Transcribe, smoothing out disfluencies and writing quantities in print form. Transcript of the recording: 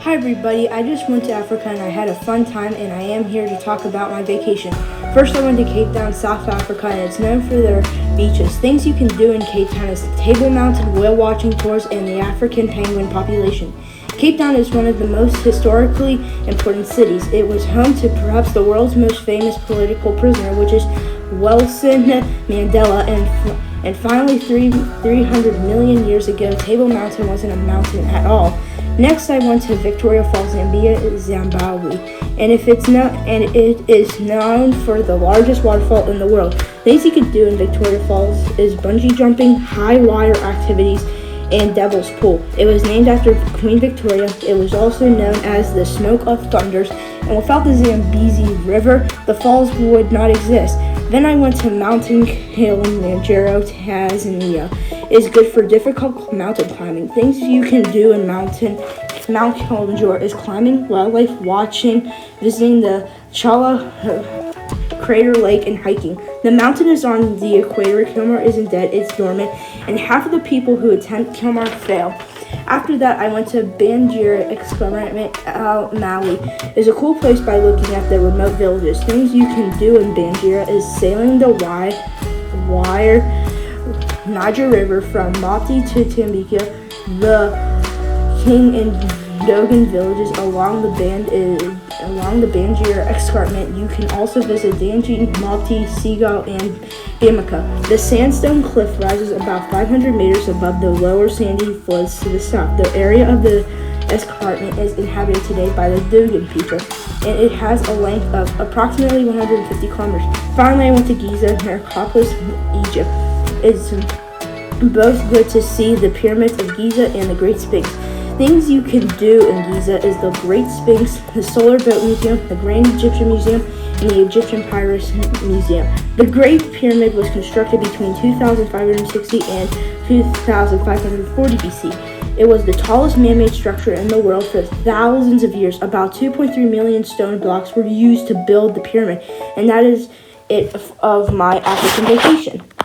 Hi everybody, I just went to Africa and I had a fun time and I am here to talk about my vacation. First I went to Cape Town, South Africa, and it's known for their beaches. Things you can do in Cape Town is Table Mountain whale watching tours and the African penguin population. Cape Town is one of the most historically important cities. It was home to perhaps the world's most famous political prisoner, which is Nelson Mandela, and finally 300 million years ago, Table Mountain wasn't a mountain at all. Next, I went to Victoria Falls, Zambia, Zimbabwe, and it is known for the largest waterfall in the world. Things you can do in Victoria Falls is bungee jumping, high wire activities, and Devil's Pool. It was named after Queen Victoria. It was also known as the Smoke of Thunders, and without the Zambezi River, the falls would not exist. Then I went to Mountain Kilimanjaro, Tanzania. It's good for difficult mountain climbing. Things you can do in Mount Kilimanjaro is climbing, wildlife watching, visiting the Chala Crater Lake, and hiking. The mountain is on the equator. Kilmar isn't dead, it's dormant, and half of the people who attempt Kilmar fail. After that, I went to Banjira Experiment, Maui. It's a cool place by looking at the remote villages. Things you can do in Banjira is sailing the wire Niger River from Mopti to Tambika, the King and Dogon villages along the Banjira Escarpment. You can also visit Danji, Mopti, Seagull, and Bamaka. The sandstone cliff rises about 500 meters above the lower sandy floods to the south. The area of the escarpment is inhabited today by the Dogon people, and it has a length of approximately 150 kilometers. Finally, I went to Giza, Necropolis, Egypt. It's both good to see the pyramids of Giza and the Great Sphinx. Things you can do in Giza is the Great Sphinx, the Solar Boat Museum, the Grand Egyptian Museum, and the Egyptian Papyrus Museum. The Great Pyramid was constructed between 2560 and 2540 BC. It was the tallest man-made structure in the world for thousands of years. About 2.3 million stone blocks were used to build the pyramid, and that is it of my African vacation.